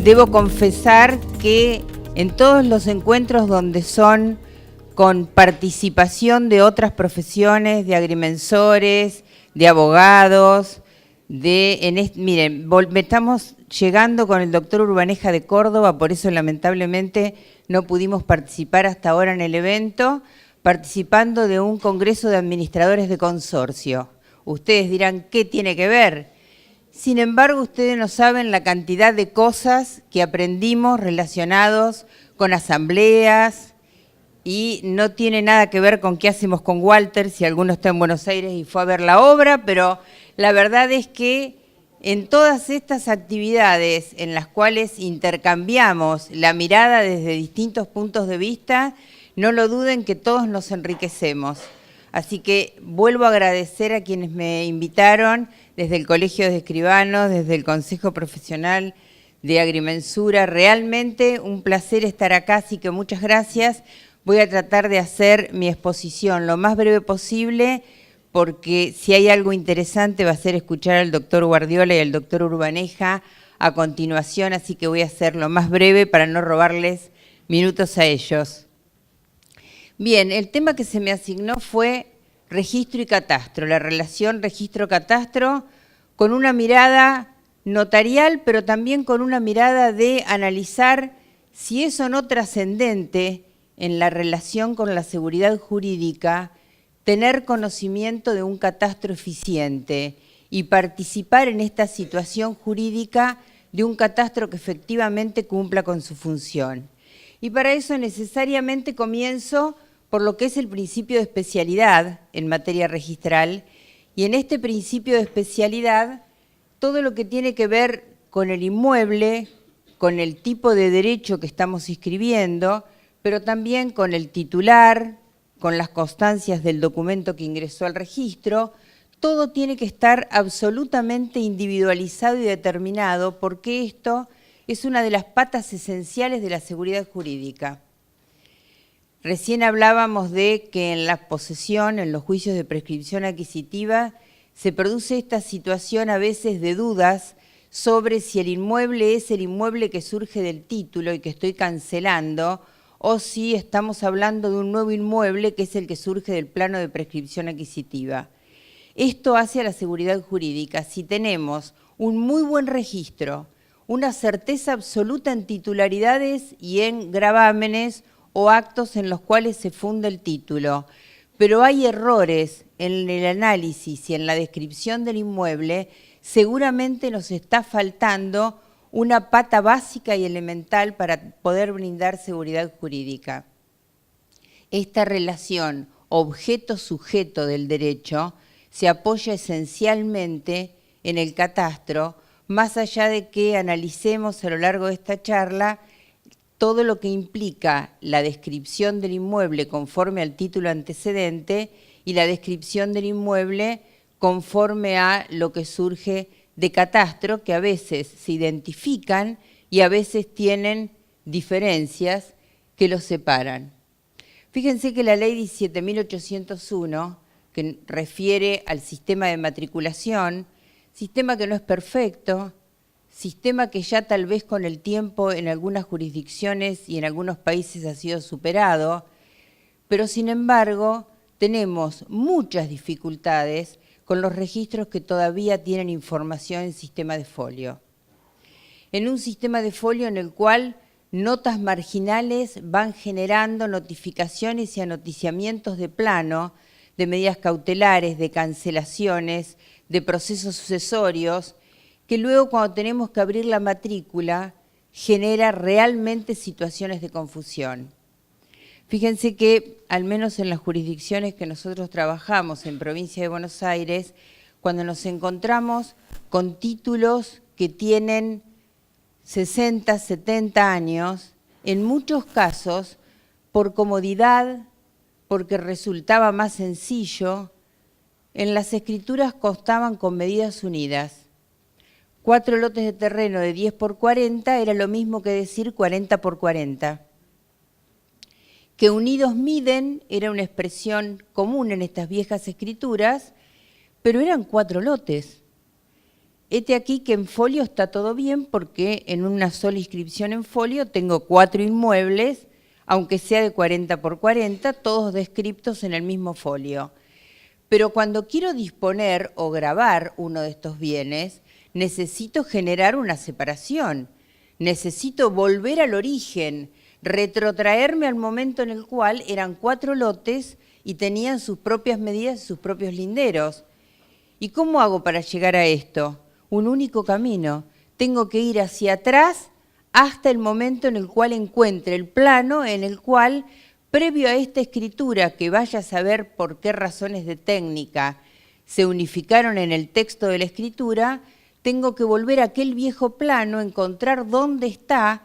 debo confesar que en todos los encuentros donde son con participación de otras profesiones, de agrimensores, de abogados, miren, estamos llegando con el doctor Urbaneja de Córdoba, por eso lamentablemente no pudimos participar hasta ahora en el evento, participando de un congreso de administradores de consorcio. Ustedes dirán, ¿qué tiene que ver? Sin embargo, ustedes no saben la cantidad de cosas que aprendimos relacionados con asambleas y no tiene nada que ver con qué hacemos con Walter, si alguno está en Buenos Aires y fue a ver la obra, pero la verdad es que en todas estas actividades en las cuales intercambiamos la mirada desde distintos puntos de vista, no lo duden que todos nos enriquecemos. Así que vuelvo a agradecer a quienes me invitaron desde el Colegio de Escribanos, desde el Consejo Profesional de Agrimensura. Realmente un placer estar acá, así que muchas gracias. Voy a tratar de hacer mi exposición lo más breve posible, porque si hay algo interesante va a ser escuchar al doctor Guardiola y al doctor Urbaneja a continuación, así que voy a hacer lo más breve para no robarles minutos a ellos. Bien, el tema que se me asignó fue registro y catastro, la relación registro-catastro con una mirada notarial, pero también con una mirada de analizar si es o no trascendente en la relación con la seguridad jurídica tener conocimiento de un catastro eficiente y participar en esta situación jurídica de un catastro que efectivamente cumpla con su función. Y para eso necesariamente comienzo por lo que es el principio de especialidad en materia registral, y en este principio de especialidad, todo lo que tiene que ver con el inmueble, con el tipo de derecho que estamos inscribiendo, pero también con el titular, con las constancias del documento que ingresó al registro, todo tiene que estar absolutamente individualizado y determinado, porque esto es una de las patas esenciales de la seguridad jurídica. Recién hablábamos de que en la posesión, en los juicios de prescripción adquisitiva, se produce esta situación a veces de dudas sobre si el inmueble es el inmueble que surge del título y que estoy cancelando, o si estamos hablando de un nuevo inmueble que es el que surge del plano de prescripción adquisitiva. Esto hace a la seguridad jurídica. Si tenemos un muy buen registro, una certeza absoluta en titularidades y en gravámenes o actos en los cuales se funda el título, pero hay errores en el análisis y en la descripción del inmueble, seguramente nos está faltando una pata básica y elemental para poder brindar seguridad jurídica. Esta relación objeto-sujeto del derecho se apoya esencialmente en el catastro, más allá de que analicemos a lo largo de esta charla todo lo que implica la descripción del inmueble conforme al título antecedente y la descripción del inmueble conforme a lo que surge de catastro, que a veces se identifican y a veces tienen diferencias que los separan. Fíjense que la ley 17.801, que refiere al sistema de matriculación, sistema que no es perfecto, sistema que ya tal vez con el tiempo en algunas jurisdicciones y en algunos países ha sido superado, pero sin embargo tenemos muchas dificultades con los registros que todavía tienen información en sistema de folio. En un sistema de folio en el cual notas marginales van generando notificaciones y anoticiamientos de plano, de medidas cautelares, de cancelaciones, de procesos sucesorios, que luego cuando tenemos que abrir la matrícula genera realmente situaciones de confusión. Fíjense que, al menos en las jurisdicciones que nosotros trabajamos en Provincia de Buenos Aires, cuando nos encontramos con títulos que tienen 60, 70 años, en muchos casos, por comodidad, porque resultaba más sencillo, en las escrituras constaban con medidas unidas. 4 lotes de terreno de 10 por 40 era lo mismo que decir 40 por 40. Que unidos miden era una expresión común en estas viejas escrituras, pero eran 4 lotes. Hete aquí que en folio está todo bien porque en una sola inscripción en folio tengo 4 inmuebles, aunque sea de 40 por 40, todos descriptos en el mismo folio. Pero cuando quiero disponer o grabar uno de estos bienes, necesito generar una separación, necesito volver al origen, retrotraerme al momento en el cual eran 4 lotes y tenían sus propias medidas y sus propios linderos. ¿Y cómo hago para llegar a esto? Un único camino. Tengo que ir hacia atrás hasta el momento en el cual encuentre el plano en el cual, previo a esta escritura, que vaya a saber por qué razones de técnica se unificaron en el texto de la escritura, tengo que volver a aquel viejo plano, encontrar dónde está,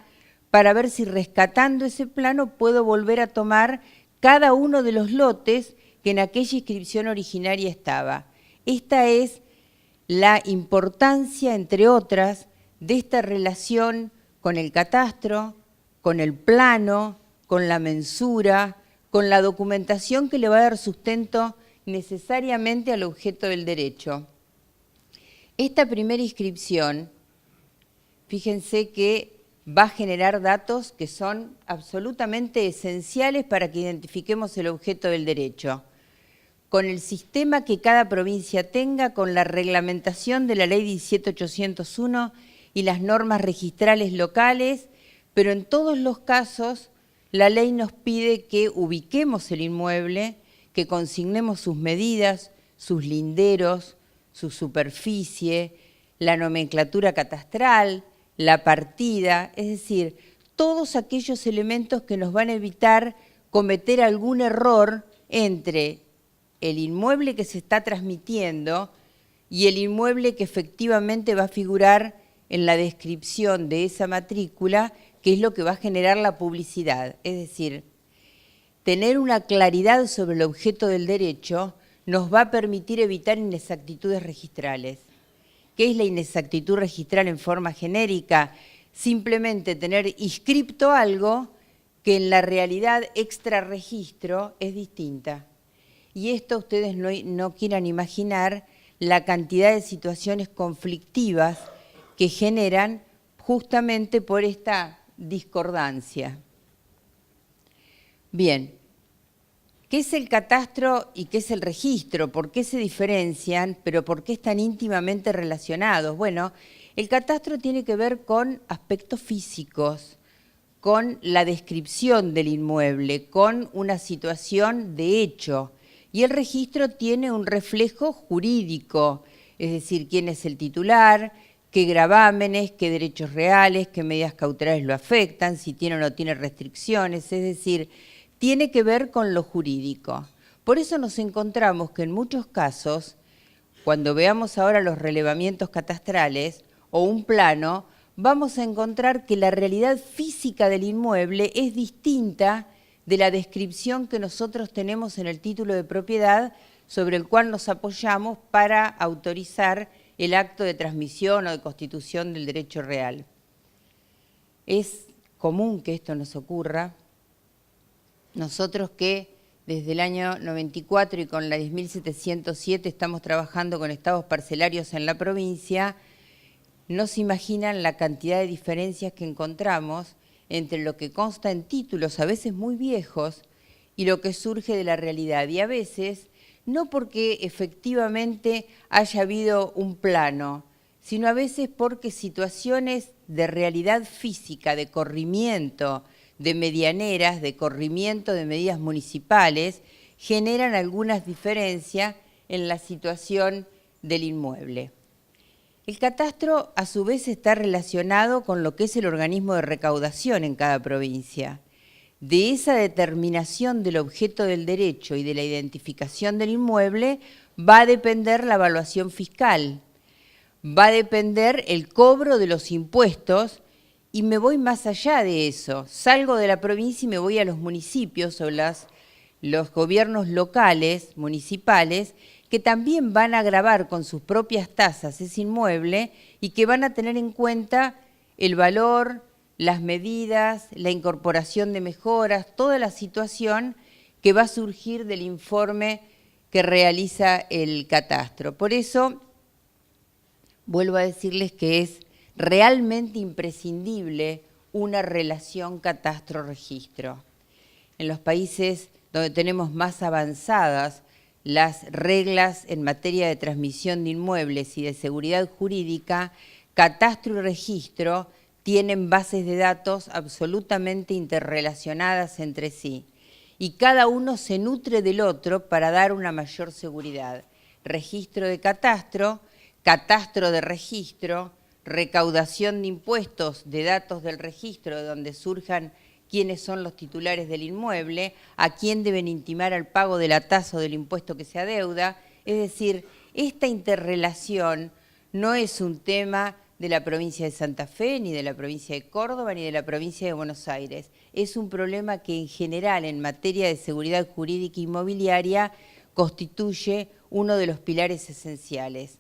para ver si rescatando ese plano puedo volver a tomar cada uno de los lotes que en aquella inscripción originaria estaba. Esta es la importancia, entre otras, de esta relación con el catastro, con el plano, con la mensura, con la documentación que le va a dar sustento necesariamente al objeto del derecho. Esta primera inscripción, fíjense que va a generar datos que son absolutamente esenciales para que identifiquemos el objeto del derecho. Con el sistema que cada provincia tenga, con la reglamentación de la ley 17.801 y las normas registrales locales, pero en todos los casos la ley nos pide que ubiquemos el inmueble, que consignemos sus medidas, sus linderos, su superficie, la nomenclatura catastral, la partida, es decir, todos aquellos elementos que nos van a evitar cometer algún error entre el inmueble que se está transmitiendo y el inmueble que efectivamente va a figurar en la descripción de esa matrícula, que es lo que va a generar la publicidad. Es decir, tener una claridad sobre el objeto del derecho nos va a permitir evitar inexactitudes registrales. ¿Qué es la inexactitud registral en forma genérica? Simplemente tener inscripto algo que en la realidad extrarregistro es distinta. Y esto ustedes no quieran imaginar la cantidad de situaciones conflictivas que generan justamente por esta discordancia. Bien, ¿qué es el catastro y qué es el registro? ¿Por qué se diferencian, pero por qué están íntimamente relacionados? Bueno, el catastro tiene que ver con aspectos físicos, con la descripción del inmueble, con una situación de hecho. Y el registro tiene un reflejo jurídico, es decir, quién es el titular, qué gravámenes, qué derechos reales, qué medidas cautelares lo afectan, si tiene o no tiene restricciones, es decir, tiene que ver con lo jurídico. Por eso nos encontramos que en muchos casos, cuando veamos ahora los relevamientos catastrales o un plano, vamos a encontrar que la realidad física del inmueble es distinta de la descripción que nosotros tenemos en el título de propiedad sobre el cual nos apoyamos para autorizar el acto de transmisión o de constitución del derecho real. Es común que esto nos ocurra. Nosotros que desde el año 94 y con la 10.707 estamos trabajando con estados parcelarios en la provincia, no se imaginan la cantidad de diferencias que encontramos entre lo que consta en títulos, a veces muy viejos, y lo que surge de la realidad. Y a veces, no porque efectivamente haya habido un plano, sino a veces porque situaciones de realidad física, de corrimiento, de medianeras, de corrimiento de medidas municipales, generan algunas diferencias en la situación del inmueble. El catastro, a su vez, está relacionado con lo que es el organismo de recaudación en cada provincia. De esa determinación del objeto del derecho y de la identificación del inmueble va a depender la evaluación fiscal, va a depender el cobro de los impuestos, y me voy más allá de eso. Salgo de la provincia y me voy a los municipios o los gobiernos locales, municipales, que también van a gravar con sus propias tasas ese inmueble y que van a tener en cuenta el valor, las medidas, la incorporación de mejoras, toda la situación que va a surgir del informe que realiza el catastro. Por eso, vuelvo a decirles que es realmente imprescindible una relación catastro-registro. En los países donde tenemos más avanzadas las reglas en materia de transmisión de inmuebles y de seguridad jurídica, catastro y registro tienen bases de datos absolutamente interrelacionadas entre sí y cada uno se nutre del otro para dar una mayor seguridad. Registro de catastro, catastro de registro, recaudación de impuestos de datos del registro de donde surjan quiénes son los titulares del inmueble, a quién deben intimar al pago de la tasa o del impuesto que se adeuda. Es decir, esta interrelación no es un tema de la provincia de Santa Fe, ni de la provincia de Córdoba, ni de la provincia de Buenos Aires. Es un problema que en general en materia de seguridad jurídica inmobiliaria constituye uno de los pilares esenciales.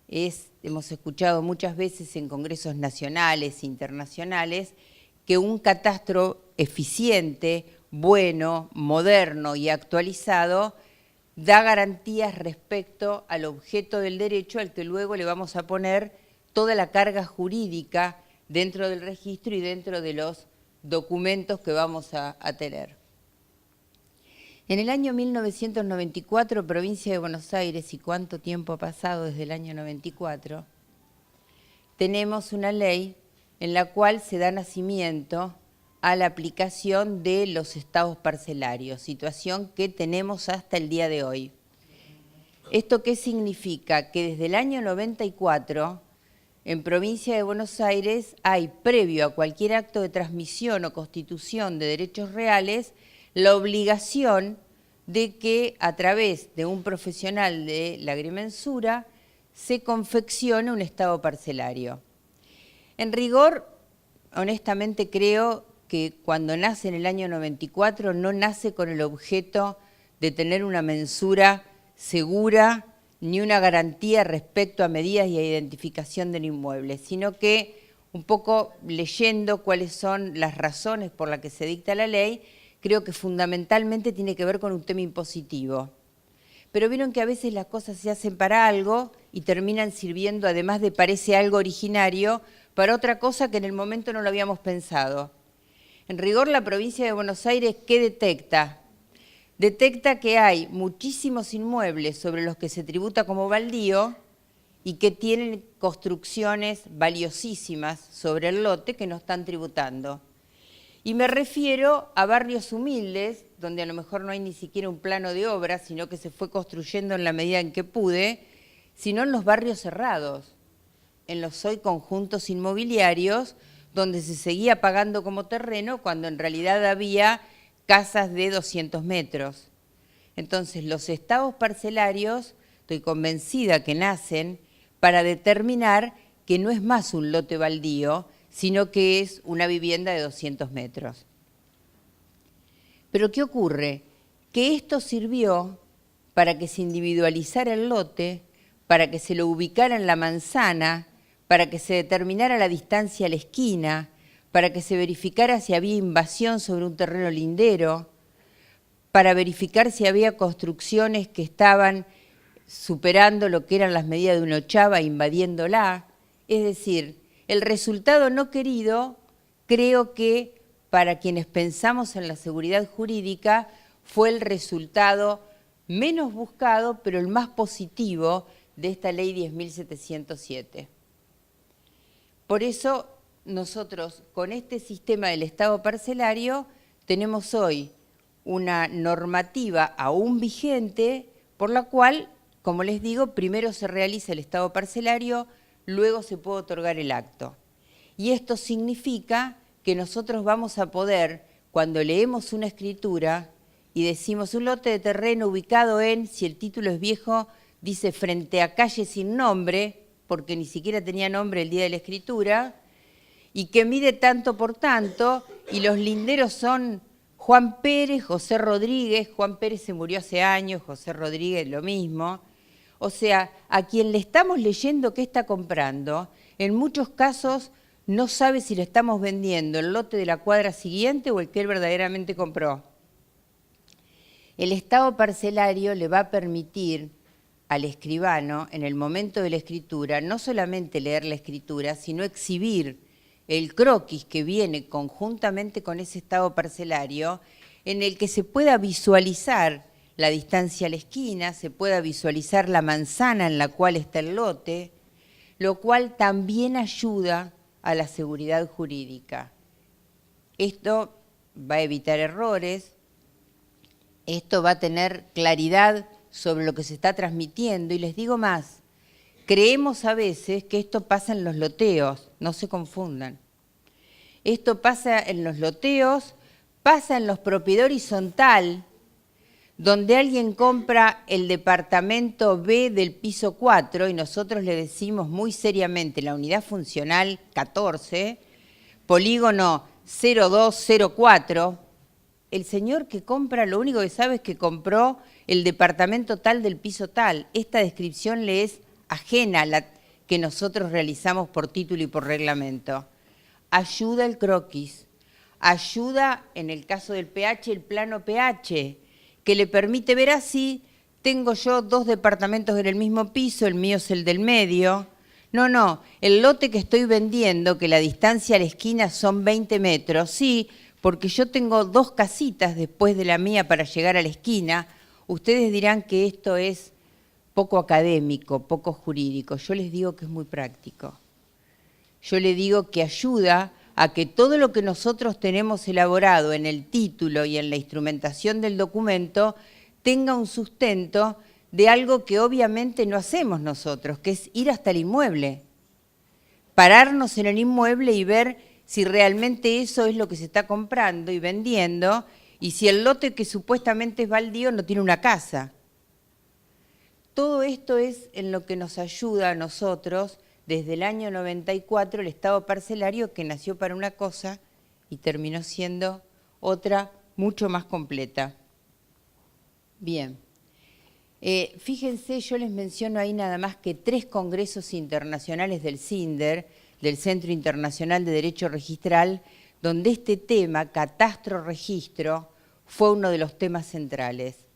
Hemos escuchado muchas veces en congresos nacionales e internacionales que un catastro eficiente, bueno, moderno y actualizado da garantías respecto al objeto del derecho al que luego le vamos a poner toda la carga jurídica dentro del registro y dentro de los documentos que vamos a tener. En el año 1994, provincia de Buenos Aires, y cuánto tiempo ha pasado desde el año 94, tenemos una ley en la cual se da nacimiento a la aplicación de los estados parcelarios, situación que tenemos hasta el día de hoy. ¿Esto qué significa? Que desde el año 94, en provincia de Buenos Aires, hay, previo a cualquier acto de transmisión o constitución de derechos reales, la obligación de que a través de un profesional de la agrimensura se confeccione un estado parcelario. En rigor, honestamente creo que cuando nace en el año 94 no nace con el objeto de tener una mensura segura ni una garantía respecto a medidas y a identificación del inmueble, sino que un poco leyendo cuáles son las razones por las que se dicta la ley, creo que fundamentalmente tiene que ver con un tema impositivo. Pero vieron que a veces las cosas se hacen para algo y terminan sirviendo, además de parece algo originario, para otra cosa que en el momento no lo habíamos pensado. En rigor, la provincia de Buenos Aires, ¿qué detecta? Detecta que hay muchísimos inmuebles sobre los que se tributa como baldío y que tienen construcciones valiosísimas sobre el lote que no están tributando. Y me refiero a barrios humildes, donde a lo mejor no hay ni siquiera un plano de obra, sino que se fue construyendo en la medida en que pude, sino en los barrios cerrados, en los hoy conjuntos inmobiliarios, donde se seguía pagando como terreno cuando en realidad había casas de 200 metros. Entonces, los estados parcelarios, estoy convencida que nacen para determinar que no es más un lote baldío, sino que es una vivienda de 200 metros. Pero ¿qué ocurre? Que esto sirvió para que se individualizara el lote, para que se lo ubicara en la manzana, para que se determinara la distancia a la esquina, para que se verificara si había invasión sobre un terreno lindero, para verificar si había construcciones que estaban superando lo que eran las medidas de una ochava, invadiéndola. Es decir, el resultado no querido, creo que para quienes pensamos en la seguridad jurídica, fue el resultado menos buscado, pero el más positivo de esta ley 10.707. Por eso nosotros con este sistema del estado parcelario tenemos hoy una normativa aún vigente por la cual, como les digo, primero se realiza el estado parcelario, luego se puede otorgar el acto. Y esto significa que nosotros vamos a poder, cuando leemos una escritura y decimos un lote de terreno ubicado en, si el título es viejo, dice frente a calle sin nombre, porque ni siquiera tenía nombre el día de la escritura, y que mide tanto por tanto, y los linderos son Juan Pérez, José Rodríguez. Juan Pérez se murió hace años, José Rodríguez lo mismo. O sea, a quien le estamos leyendo qué está comprando, en muchos casos no sabe si le estamos vendiendo el lote de la cuadra siguiente o el que él verdaderamente compró. El estado parcelario le va a permitir al escribano, en el momento de la escritura, no solamente leer la escritura, sino exhibir el croquis que viene conjuntamente con ese estado parcelario, en el que se pueda visualizar la distancia a la esquina, se pueda visualizar la manzana en la cual está el lote, lo cual también ayuda a la seguridad jurídica. Esto va a evitar errores, esto va a tener claridad sobre lo que se está transmitiendo, y les digo más, creemos a veces que esto pasa en los loteos, no se confundan. Esto pasa en los loteos, pasa en los propiedad horizontal, donde alguien compra el departamento B del piso 4 y nosotros le decimos muy seriamente la unidad funcional 14, polígono 0204, el señor que compra lo único que sabe es que compró el departamento tal del piso tal. Esta descripción le es ajena a la que nosotros realizamos por título y por reglamento. Ayuda el croquis, ayuda en el caso del pH el plano pH, que le permite ver así, tengo yo 2 departamentos en el mismo piso, el mío es el del medio. No, el lote que estoy vendiendo, que la distancia a la esquina son 20 metros, sí, porque yo tengo 2 casitas después de la mía para llegar a la esquina. Ustedes dirán que esto es poco académico, poco jurídico. Yo les digo que es muy práctico. Yo les digo que ayuda a que todo lo que nosotros tenemos elaborado en el título y en la instrumentación del documento tenga un sustento de algo que obviamente no hacemos nosotros, que es ir hasta el inmueble, pararnos en el inmueble y ver si realmente eso es lo que se está comprando y vendiendo, y si el lote que supuestamente es baldío no tiene una casa. Todo esto es en lo que nos ayuda a nosotros desde el año 94 el estado parcelario, que nació para una cosa y terminó siendo otra mucho más completa. Bien, fíjense, yo les menciono ahí nada más que 3 congresos internacionales del CINDER, del Centro Internacional de Derecho Registral, donde este tema, catastro-registro, fue uno de los temas centrales.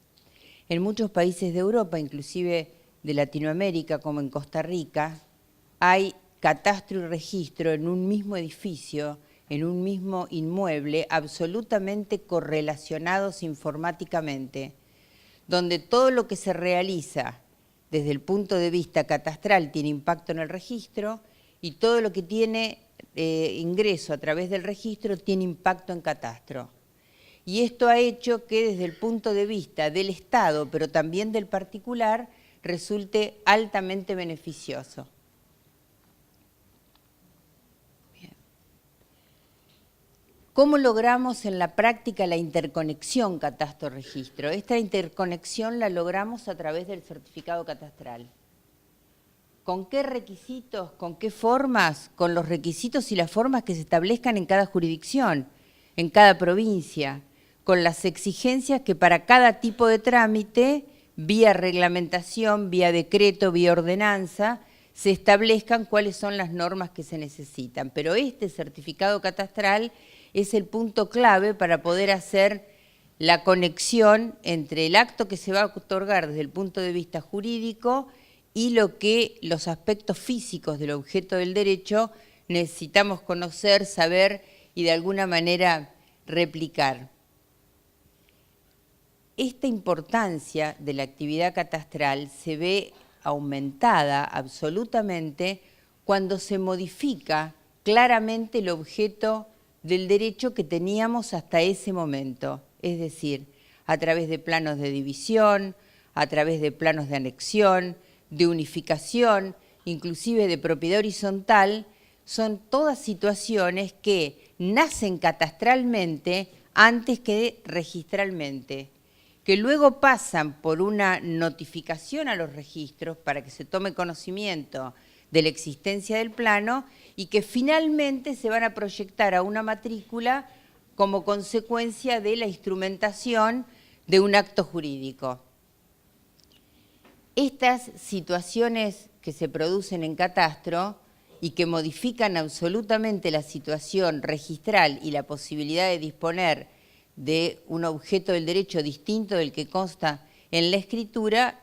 En muchos países de Europa, inclusive de Latinoamérica, como en Costa Rica, hay catastro y registro en un mismo edificio, en un mismo inmueble, absolutamente correlacionados informáticamente, donde todo lo que se realiza desde el punto de vista catastral tiene impacto en el registro y todo lo que tiene ingreso a través del registro tiene impacto en catastro. Y esto ha hecho que desde el punto de vista del Estado, pero también del particular, resulte altamente beneficioso. Bien. ¿Cómo logramos en la práctica la interconexión catastro-registro? Esta interconexión la logramos a través del certificado catastral. ¿Con qué requisitos, con qué formas? Con los requisitos y las formas que se establezcan en cada jurisdicción, en cada provincia, con las exigencias que para cada tipo de trámite, vía reglamentación, vía decreto, vía ordenanza, se establezcan cuáles son las normas que se necesitan. Pero este certificado catastral es el punto clave para poder hacer la conexión entre el acto que se va a otorgar desde el punto de vista jurídico y lo que los aspectos físicos del objeto del derecho necesitamos conocer, saber y de alguna manera replicar. Esta importancia de la actividad catastral se ve aumentada absolutamente cuando se modifica claramente el objeto del derecho que teníamos hasta ese momento, es decir, a través de planos de división, a través de planos de anexión, de unificación, inclusive de propiedad horizontal, son todas situaciones que nacen catastralmente antes que registralmente, que luego pasan por una notificación a los registros para que se tome conocimiento de la existencia del plano y que finalmente se van a proyectar a una matrícula como consecuencia de la instrumentación de un acto jurídico. Estas situaciones que se producen en catastro y que modifican absolutamente la situación registral y la posibilidad de disponer de un objeto del derecho distinto del que consta en la escritura,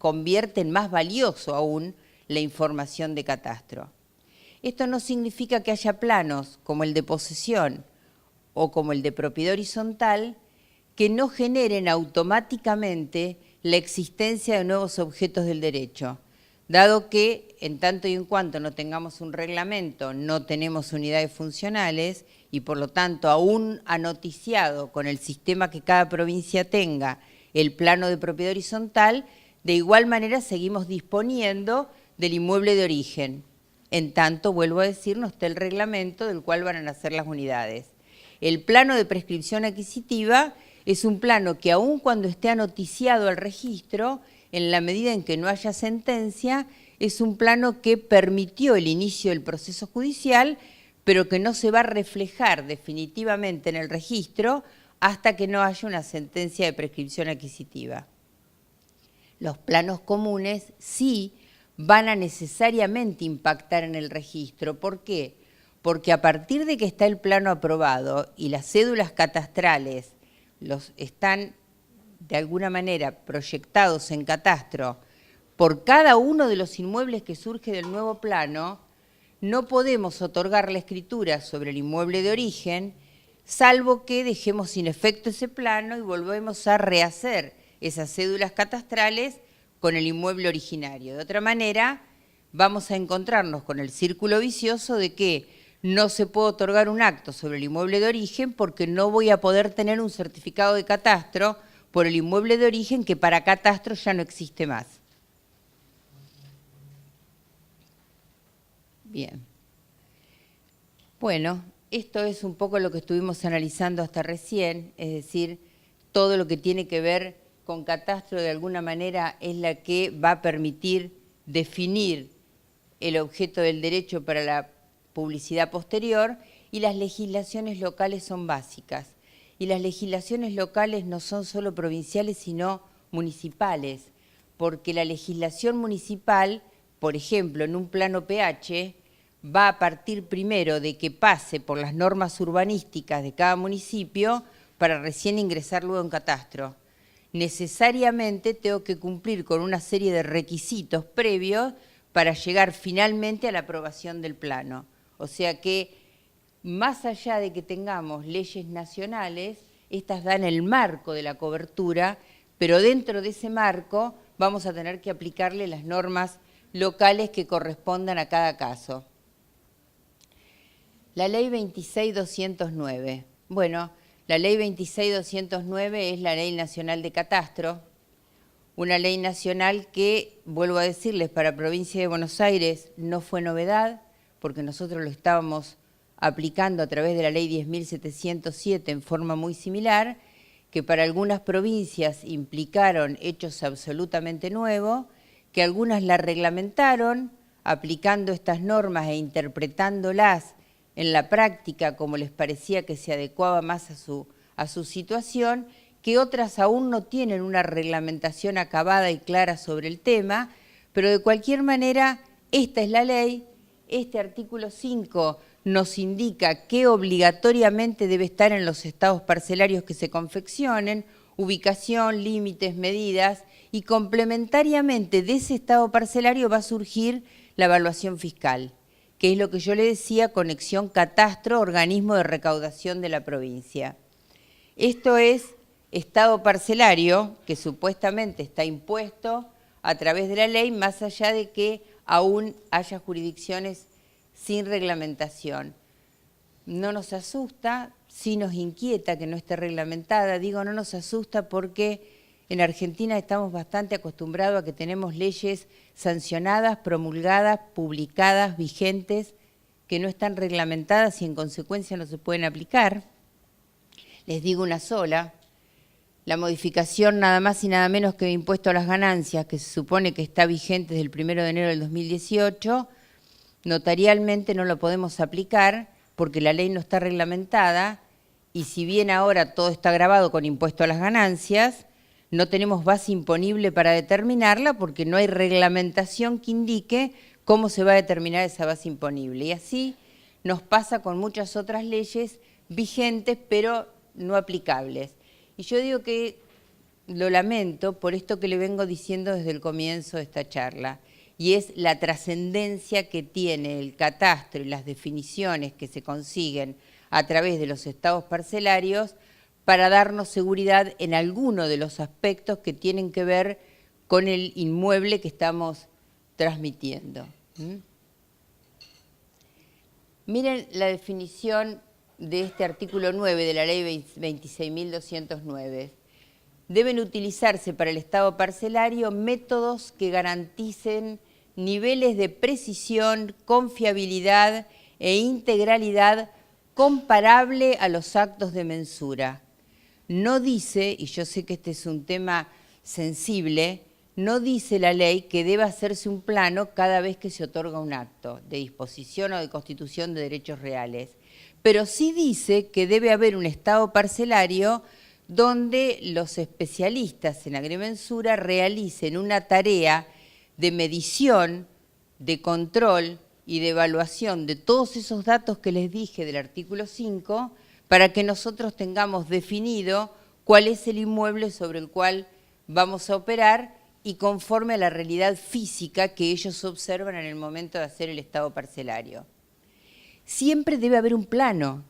convierte en más valioso aún la información de catastro. Esto no significa que haya planos como el de posesión o como el de propiedad horizontal que no generen automáticamente la existencia de nuevos objetos del derecho, dado que en tanto y en cuanto no tengamos un reglamento, no tenemos unidades funcionales y por lo tanto aún anoticiado con el sistema que cada provincia tenga el plano de propiedad horizontal, de igual manera seguimos disponiendo del inmueble de origen. En tanto, vuelvo a decir, no está el reglamento del cual van a nacer las unidades. El plano de prescripción adquisitiva es un plano que aun cuando esté anoticiado al registro, en la medida en que no haya sentencia, es un plano que permitió el inicio del proceso judicial, pero que no se va a reflejar definitivamente en el registro hasta que no haya una sentencia de prescripción adquisitiva. Los planos comunes sí van a necesariamente impactar en el registro. ¿Por qué? Porque a partir de que está el plano aprobado y las cédulas catastrales están de alguna manera proyectados en catastro por cada uno de los inmuebles que surge del nuevo plano, no podemos otorgar la escritura sobre el inmueble de origen, salvo que dejemos sin efecto ese plano y volvemos a rehacer esas cédulas catastrales con el inmueble originario. De otra manera, vamos a encontrarnos con el círculo vicioso de que no se puede otorgar un acto sobre el inmueble de origen porque no voy a poder tener un certificado de catastro por el inmueble de origen que para catastro ya no existe más. Bien. Bueno, esto es un poco lo que estuvimos analizando hasta recién, es decir, todo lo que tiene que ver con catastro de alguna manera es la que va a permitir definir el objeto del derecho para la publicidad posterior y las legislaciones locales son básicas. Y las legislaciones locales no son solo provinciales sino municipales, porque la legislación municipal, por ejemplo, en un plano PH, va a partir primero de que pase por las normas urbanísticas de cada municipio para recién ingresar luego en catastro. Necesariamente tengo que cumplir con una serie de requisitos previos para llegar finalmente a la aprobación del plano. O sea que, más allá de que tengamos leyes nacionales, estas dan el marco de la cobertura, pero dentro de ese marco vamos a tener que aplicarle las normas locales que correspondan a cada caso. La ley 26.209. Bueno, la ley 26.209 es la ley nacional de catastro, una ley nacional que, vuelvo a decirles, para provincia de Buenos Aires no fue novedad, porque nosotros lo estábamos aplicando a través de la ley 10.707 en forma muy similar, que para algunas provincias implicaron hechos absolutamente nuevos, que algunas la reglamentaron aplicando estas normas e interpretándolas en la práctica como les parecía que se adecuaba más a su situación, que otras aún no tienen una reglamentación acabada y clara sobre el tema, pero de cualquier manera esta es la ley. Este artículo 5 nos indica que obligatoriamente debe estar en los estados parcelarios que se confeccionen, ubicación, límites, medidas, y complementariamente de ese estado parcelario va a surgir la evaluación fiscal, que es lo que yo le decía, conexión catastro, organismo de recaudación de la provincia. Esto es estado parcelario, que supuestamente está impuesto a través de la ley, más allá de que aún haya jurisdicciones sin reglamentación. No nos asusta, sí nos inquieta que no esté reglamentada. Digo, no nos asusta porque en Argentina estamos bastante acostumbrados a que tenemos leyes sancionadas, promulgadas, publicadas, vigentes, que no están reglamentadas y en consecuencia no se pueden aplicar. Les digo una sola, la modificación nada más y nada menos que de impuesto a las ganancias, que se supone que está vigente desde el 1 de enero del 2018, notarialmente no lo podemos aplicar porque la ley no está reglamentada y si bien ahora todo está grabado con impuesto a las ganancias, no tenemos base imponible para determinarla porque no hay reglamentación que indique cómo se va a determinar esa base imponible. Y así nos pasa con muchas otras leyes vigentes pero no aplicables. Y yo digo que lo lamento por esto que le vengo diciendo desde el comienzo de esta charla, y es la trascendencia que tiene el catastro y las definiciones que se consiguen a través de los estados parcelarios para darnos seguridad en alguno de los aspectos que tienen que ver con el inmueble que estamos transmitiendo. Miren la definición de este artículo 9 de la ley 26.209. Deben utilizarse para el estado parcelario métodos que garanticen niveles de precisión, confiabilidad e integralidad comparable a los actos de mensura. No dice, y yo sé que este es un tema sensible, no dice la ley que deba hacerse un plano cada vez que se otorga un acto de disposición o de constitución de derechos reales, pero sí dice que debe haber un estado parcelario donde los especialistas en agrimensura realicen una tarea de medición, de control y de evaluación de todos esos datos que les dije del artículo 5 para que nosotros tengamos definido cuál es el inmueble sobre el cual vamos a operar y conforme a la realidad física que ellos observan en el momento de hacer el estado parcelario. Siempre debe haber un plano,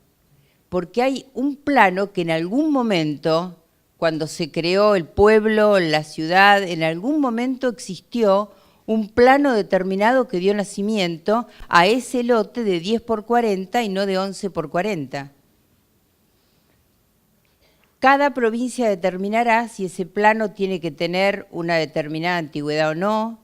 porque hay un plano que en algún momento, cuando se creó el pueblo, la ciudad, en algún momento existió un plano determinado que dio nacimiento a ese lote de 10 por 40 y no de 11 por 40. Cada provincia determinará si ese plano tiene que tener una determinada antigüedad o no,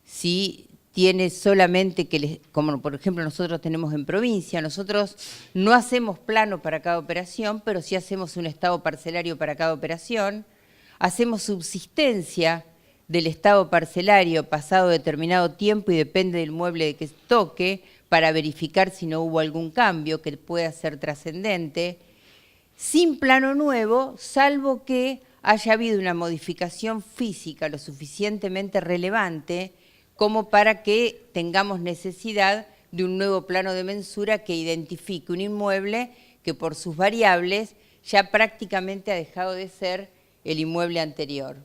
si tiene solamente que, como por ejemplo nosotros tenemos en provincia, nosotros no hacemos plano para cada operación, pero sí hacemos un estado parcelario para cada operación, hacemos subsistencia del estado parcelario pasado determinado tiempo y depende del mueble de que toque para verificar si no hubo algún cambio que pueda ser trascendente, sin plano nuevo, salvo que haya habido una modificación física lo suficientemente relevante como para que tengamos necesidad de un nuevo plano de mensura que identifique un inmueble que por sus variables ya prácticamente ha dejado de ser el inmueble anterior.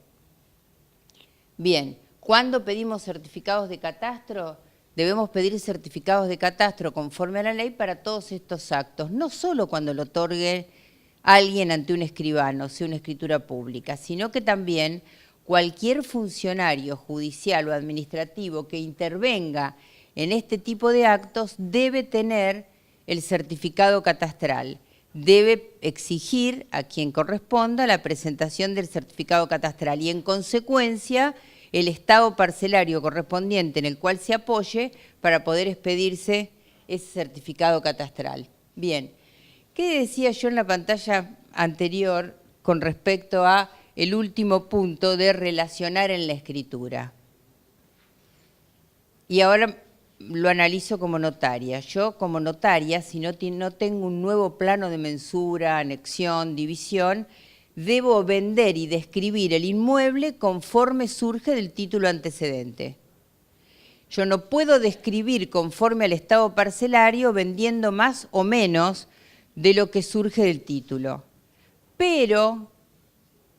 Bien, ¿cuándo pedimos certificados de catastro? Debemos pedir certificados de catastro conforme a la ley para todos estos actos, no solo cuando lo otorgue alguien ante un escribano, sea una escritura pública, sino que también cualquier funcionario judicial o administrativo que intervenga en este tipo de actos debe tener el certificado catastral. Debe exigir a quien corresponda la presentación del certificado catastral y en consecuencia el estado parcelario correspondiente en el cual se apoye para poder expedirse ese certificado catastral. Bien, ¿qué decía yo en la pantalla anterior con respecto a el último punto de relacionar en la escritura? Y ahora lo analizo como notaria. Yo como notaria, si no tengo un nuevo plano de mensura, anexión, división, debo vender y describir el inmueble conforme surge del título antecedente. Yo no puedo describir conforme al estado parcelario vendiendo más o menos de lo que surge del título. Pero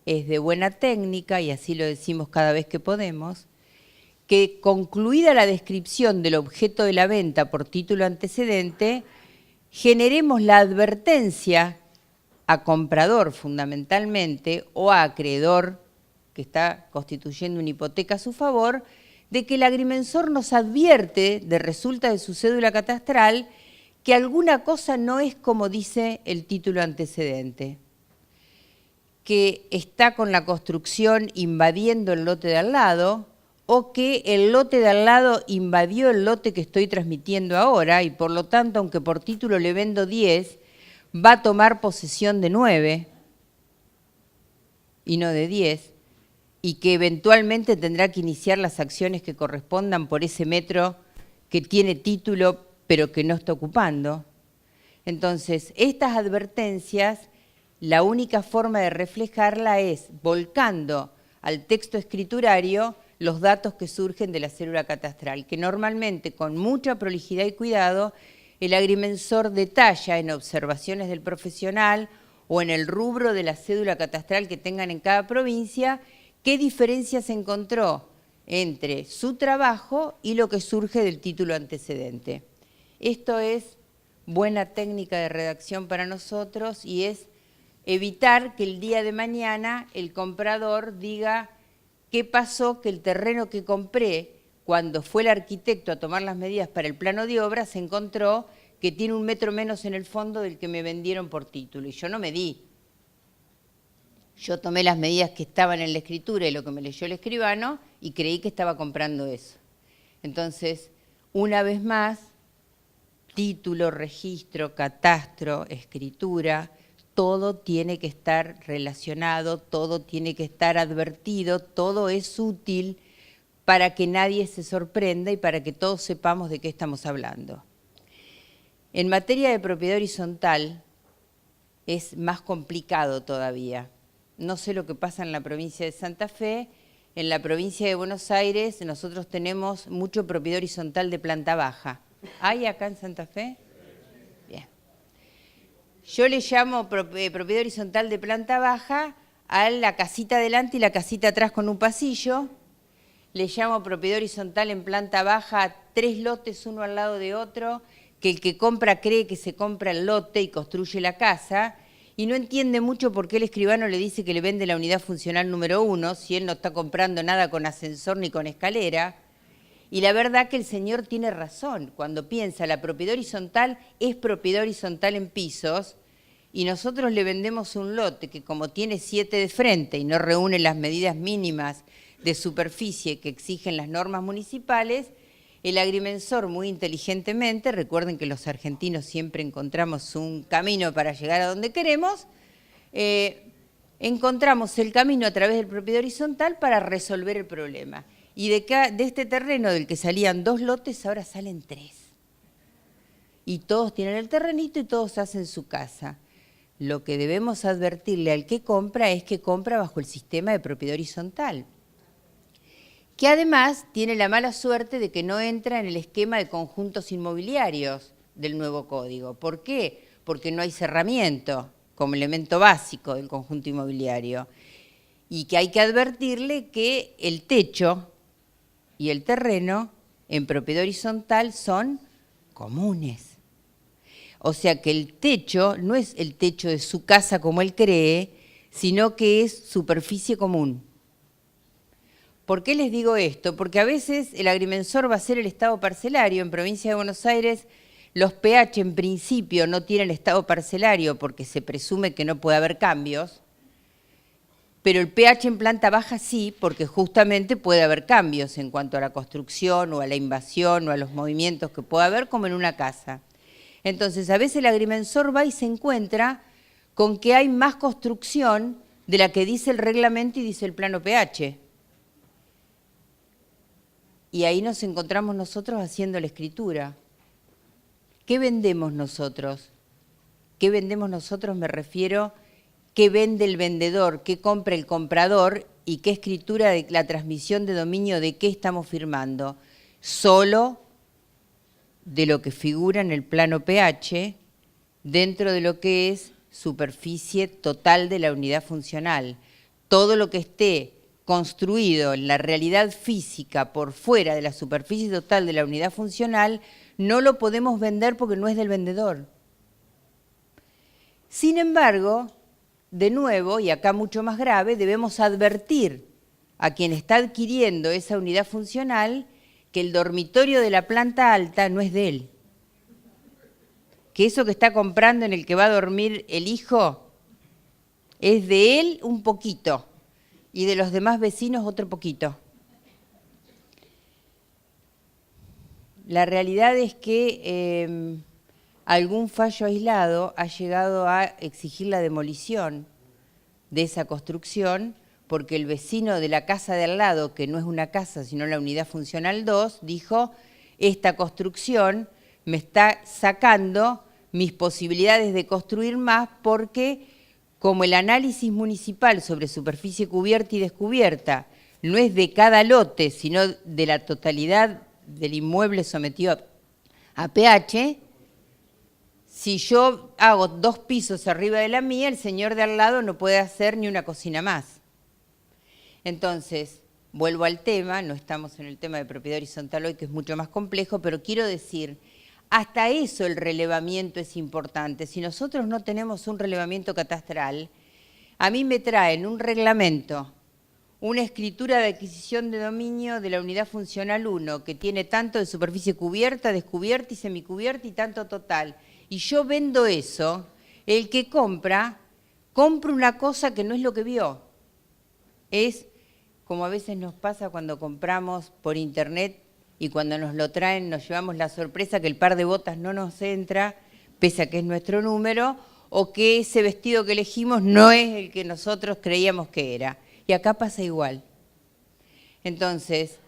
es de buena técnica, y así lo decimos cada vez que podemos, que concluida la descripción del objeto de la venta por título antecedente, generemos la advertencia a comprador fundamentalmente o a acreedor que está constituyendo una hipoteca a su favor, de que el agrimensor nos advierte de resulta de su cédula catastral que alguna cosa no es como dice el título antecedente, que está con la construcción invadiendo el lote de al lado o que el lote de al lado invadió el lote que estoy transmitiendo ahora y por lo tanto, aunque por título le vendo 10, va a tomar posesión de 9 y no de 10 y que eventualmente tendrá que iniciar las acciones que correspondan por ese metro que tiene título pero que no está ocupando. Entonces, estas advertencias, la única forma de reflejarla es volcando al texto escriturario los datos que surgen de la cédula catastral, que normalmente con mucha prolijidad y cuidado el agrimensor detalla en observaciones del profesional o en el rubro de la cédula catastral que tengan en cada provincia, qué diferencia se encontró entre su trabajo y lo que surge del título antecedente. Esto es buena técnica de redacción para nosotros y es evitar que el día de mañana el comprador diga qué pasó que el terreno que compré cuando fue el arquitecto a tomar las medidas para el plano de obra se encontró que tiene 1 metro menos en el fondo del que me vendieron por título y yo no medí. Yo tomé las medidas que estaban en la escritura y lo que me leyó el escribano y creí que estaba comprando eso. Entonces, una vez más, título, registro, catastro, escritura, todo tiene que estar relacionado, todo tiene que estar advertido, todo es útil para que nadie se sorprenda y para que todos sepamos de qué estamos hablando. En materia de propiedad horizontal es más complicado todavía. No sé lo que pasa en la provincia de Santa Fe. En la provincia de Buenos Aires nosotros tenemos mucho propiedad horizontal de planta baja. ¿Hay acá en Santa Fe? Bien. Yo le llamo propiedad horizontal de planta baja a la casita adelante y la casita atrás con un pasillo. Le llamo propiedad horizontal en planta baja a 3 lotes uno al lado de otro, que el que compra cree que se compra el lote y construye la casa, y no entiende mucho por qué el escribano le dice que le vende la unidad funcional número 1, si él no está comprando nada con ascensor ni con escalera. Y la verdad que el señor tiene razón, cuando piensa la propiedad horizontal es propiedad horizontal en pisos, y nosotros le vendemos un lote que como tiene 7 de frente y no reúne las medidas mínimas de superficie que exigen las normas municipales, el agrimensor muy inteligentemente, recuerden que los argentinos siempre encontramos un camino para llegar a donde queremos, encontramos el camino a través del propiedad horizontal para resolver el problema. Y de este terreno del que salían 2 lotes, ahora salen 3. Y todos tienen el terrenito y todos hacen su casa. Lo que debemos advertirle al que compra es que compra bajo el sistema de propiedad horizontal, que además tiene la mala suerte de que no entra en el esquema de conjuntos inmobiliarios del nuevo código. ¿Por qué? Porque no hay cerramiento como elemento básico del conjunto inmobiliario. Y que hay que advertirle que el techo y el terreno en propiedad horizontal son comunes. O sea que el techo no es el techo de su casa como él cree, sino que es superficie común. ¿Por qué les digo esto? Porque a veces el agrimensor va a ser el estado parcelario. En provincia de Buenos Aires los PH en principio no tienen estado parcelario porque se presume que no puede haber cambios, pero el PH en planta baja sí, porque justamente puede haber cambios en cuanto a la construcción o a la invasión o a los movimientos que pueda haber como en una casa. Entonces a veces el agrimensor va y se encuentra con que hay más construcción de la que dice el reglamento y dice el plano PH. Y ahí nos encontramos nosotros haciendo la escritura. ¿Qué vendemos nosotros? ¿Qué vendemos nosotros? Me refiero, ¿qué vende el vendedor? ¿Qué compra el comprador? ¿Y qué escritura de la transmisión de dominio de qué estamos firmando? Solo de lo que figura en el plano PH dentro de lo que es superficie total de la unidad funcional. Todo lo que esté construido en la realidad física por fuera de la superficie total de la unidad funcional, no lo podemos vender porque no es del vendedor. Sin embargo, de nuevo, y acá mucho más grave, debemos advertir a quien está adquiriendo esa unidad funcional que el dormitorio de la planta alta no es de él. Que eso que está comprando en el que va a dormir el hijo es de él un poquito y de los demás vecinos otro poquito. La realidad es que algún fallo aislado ha llegado a exigir la demolición de esa construcción porque el vecino de la casa de al lado, que no es una casa sino la unidad funcional 2, dijo, esta construcción me está sacando mis posibilidades de construir más porque como el análisis municipal sobre superficie cubierta y descubierta no es de cada lote, sino de la totalidad del inmueble sometido a PH, si yo hago 2 pisos arriba de la mía, el señor de al lado no puede hacer ni una cocina más. Entonces, vuelvo al tema, no estamos en el tema de propiedad horizontal hoy, que es mucho más complejo, pero quiero decir, hasta eso el relevamiento es importante. Si nosotros no tenemos un relevamiento catastral, a mí me traen un reglamento, una escritura de adquisición de dominio de la unidad funcional 1, que tiene tanto de superficie cubierta, descubierta y semicubierta y tanto total. Y yo vendo eso, el que compra una cosa que no es lo que vio. Es como a veces nos pasa cuando compramos por internet y cuando nos lo traen nos llevamos la sorpresa que el par de botas no nos entra, pese a que es nuestro número, o que ese vestido que elegimos no es el que nosotros creíamos que era. Y acá pasa igual. Entonces,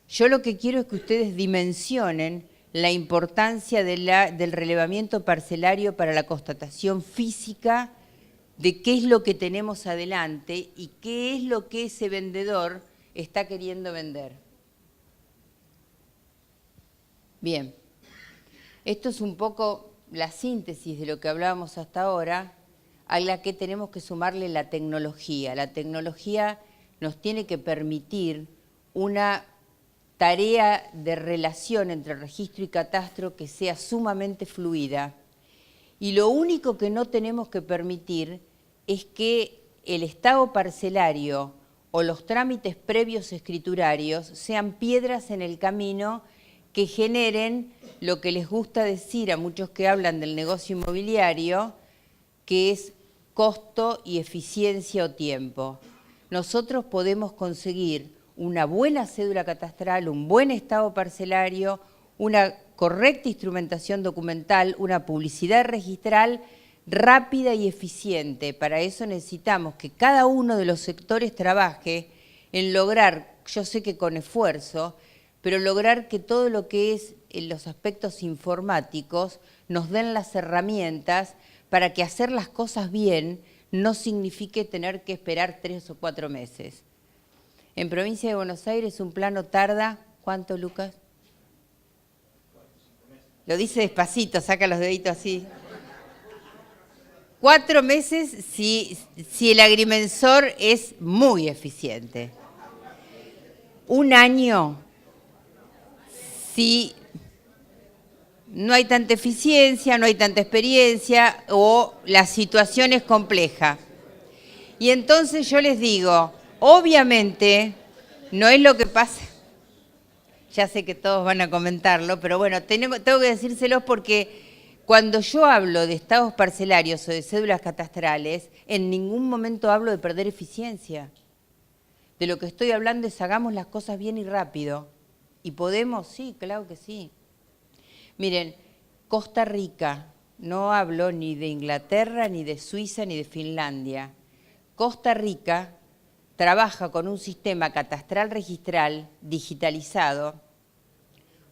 yo lo que quiero es que ustedes dimensionen la importancia del relevamiento parcelario para la constatación física de qué es lo que tenemos adelante y qué es lo que ese vendedor está queriendo vender. Bien, esto es un poco la síntesis de lo que hablábamos hasta ahora, a la que tenemos que sumarle la tecnología. La tecnología nos tiene que permitir una tarea de relación entre registro y catastro que sea sumamente fluida. Y lo único que no tenemos que permitir es que el estado parcelario o los trámites previos escriturarios sean piedras en el camino que generen lo que les gusta decir a muchos que hablan del negocio inmobiliario, que es costo y eficiencia o tiempo. Nosotros podemos conseguir una buena cédula catastral, un buen estado parcelario, una correcta instrumentación documental, una publicidad registral rápida y eficiente. Para eso necesitamos que cada uno de los sectores trabaje en lograr, yo sé que con esfuerzo, pero lograr que todo lo que es en los aspectos informáticos nos den las herramientas para que hacer las cosas bien no signifique tener que esperar 3 o 4 meses. En Provincia de Buenos Aires un plano tarda, ¿cuánto, Lucas? Lo dice despacito, saca los deditos así. 4 meses si el agrimensor es muy eficiente. 1 año si no hay tanta eficiencia, no hay tanta experiencia o la situación es compleja. Y entonces yo les digo, obviamente no es lo que pasa. Ya sé que todos van a comentarlo, pero bueno, tengo que decírselos porque cuando yo hablo de estados parcelarios o de cédulas catastrales, en ningún momento hablo de perder eficiencia. De lo que estoy hablando es hagamos las cosas bien y rápido. ¿Y podemos? Sí, claro que sí. Miren, Costa Rica, no hablo ni de Inglaterra, ni de Suiza, ni de Finlandia. Costa Rica trabaja con un sistema catastral registral digitalizado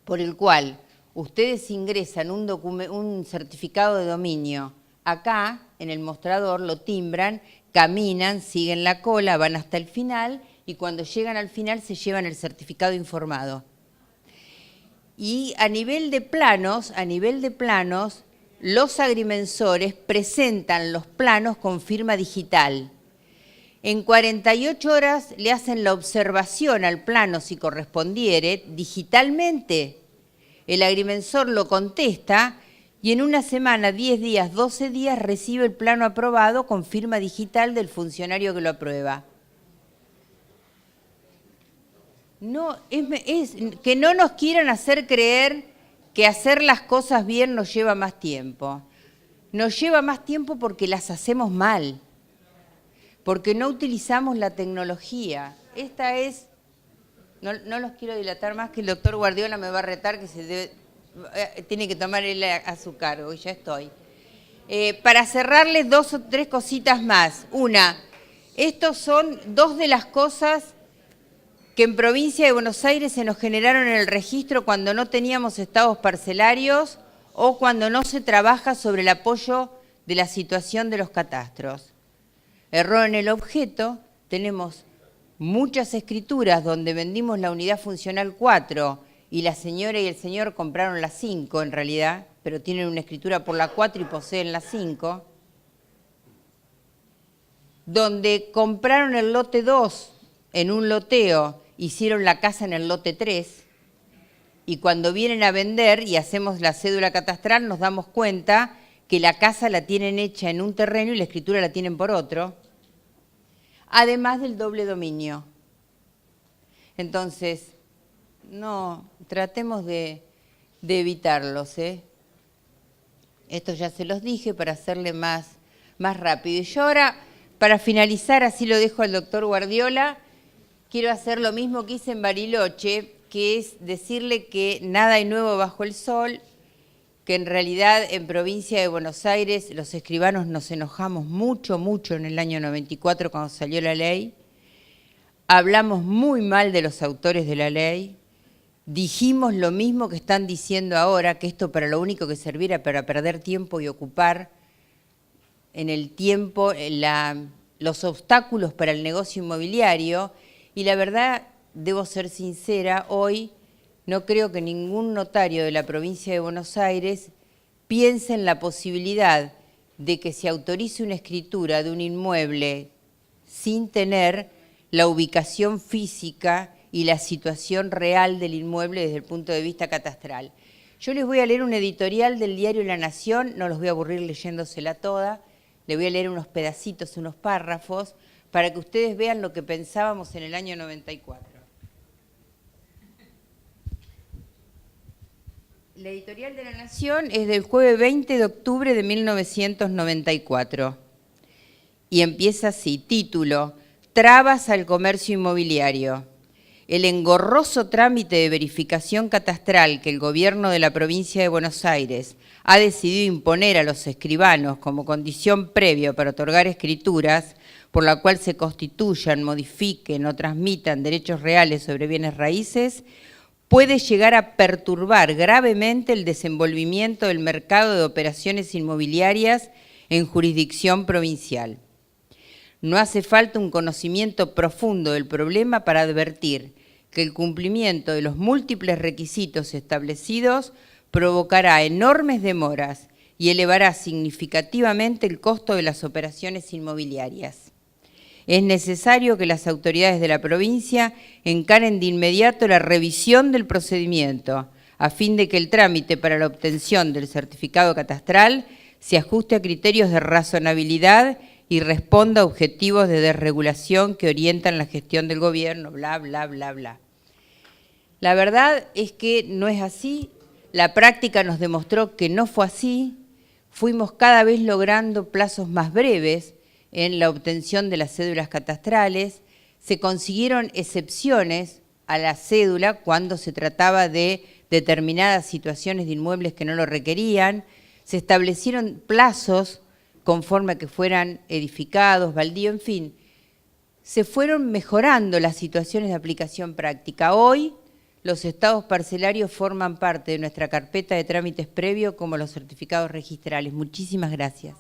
por el cual ustedes ingresan un certificado de dominio. Acá, en el mostrador, lo timbran, caminan, siguen la cola, van hasta el final y cuando llegan al final se llevan el certificado informado. Y a nivel de planos, los agrimensores presentan los planos con firma digital. En 48 horas le hacen la observación al plano si correspondiere digitalmente. El agrimensor lo contesta y en una semana, 10 días, 12 días recibe el plano aprobado con firma digital del funcionario que lo aprueba. No, es que no nos quieran hacer creer que hacer las cosas bien nos lleva más tiempo. Nos lleva más tiempo porque las hacemos mal, porque no utilizamos la tecnología. Esta es, no los quiero dilatar más, que el doctor Guardiola me va a retar que tiene que tomar él a su cargo, y ya estoy. Para cerrarles 2 o 3 cositas más. Una, estos son 2 de las cosas que en Provincia de Buenos Aires se nos generaron en el registro cuando no teníamos estados parcelarios o cuando no se trabaja sobre el apoyo de la situación de los catastros. Error en el objeto, tenemos muchas escrituras donde vendimos la unidad funcional 4 y la señora y el señor compraron la 5 en realidad, pero tienen una escritura por la 4 y poseen la 5, donde compraron el lote 2 en un loteo, hicieron la casa en el lote 3, y cuando vienen a vender y hacemos la cédula catastral nos damos cuenta que la casa la tienen hecha en un terreno y la escritura la tienen por otro, además del doble dominio. Entonces, no, tratemos de evitarlos, ¿eh? Esto ya se los dije para hacerle más rápido. Y yo ahora, para finalizar, así lo dejo al doctor Guardiola, quiero hacer lo mismo que hice en Bariloche, que es decirle que nada hay nuevo bajo el sol, que en realidad en provincia de Buenos Aires los escribanos nos enojamos mucho en el año 94 cuando salió la ley, hablamos muy mal de los autores de la ley, dijimos lo mismo que están diciendo ahora, que esto para lo único que serviera para perder tiempo y ocupar en el tiempo los obstáculos para el negocio inmobiliario, y la verdad, debo ser sincera, hoy no creo que ningún notario de la provincia de Buenos Aires piense en la posibilidad de que se autorice una escritura de un inmueble sin tener la ubicación física y la situación real del inmueble desde el punto de vista catastral. Yo les voy a leer un editorial del diario La Nación, no los voy a aburrir leyéndosela toda, le voy a leer unos pedacitos, unos párrafos, para que ustedes vean lo que pensábamos en el año 94. La editorial de La Nación es del jueves 20 de octubre de 1994 y empieza así, título: Trabas al comercio inmobiliario. El engorroso trámite de verificación catastral que el gobierno de la provincia de Buenos Aires ha decidido imponer a los escribanos como condición previa para otorgar escrituras, por la cual se constituyan, modifiquen o transmitan derechos reales sobre bienes raíces, puede llegar a perturbar gravemente el desenvolvimiento del mercado de operaciones inmobiliarias en jurisdicción provincial. No hace falta un conocimiento profundo del problema para advertir que el cumplimiento de los múltiples requisitos establecidos provocará enormes demoras y elevará significativamente el costo de las operaciones inmobiliarias. Es necesario que las autoridades de la provincia encaren de inmediato la revisión del procedimiento, a fin de que el trámite para la obtención del certificado catastral se ajuste a criterios de razonabilidad y responda a objetivos de desregulación que orientan la gestión del gobierno, bla, bla, bla, bla. La verdad es que no es así, la práctica nos demostró que no fue así, fuimos cada vez logrando plazos más breves en la obtención de las cédulas catastrales, se consiguieron excepciones a la cédula cuando se trataba de determinadas situaciones de inmuebles que no lo requerían, se establecieron plazos conforme a que fueran edificados, baldío, en fin, se fueron mejorando las situaciones de aplicación práctica. Hoy los estados parcelarios forman parte de nuestra carpeta de trámites previo como los certificados registrales. Muchísimas gracias.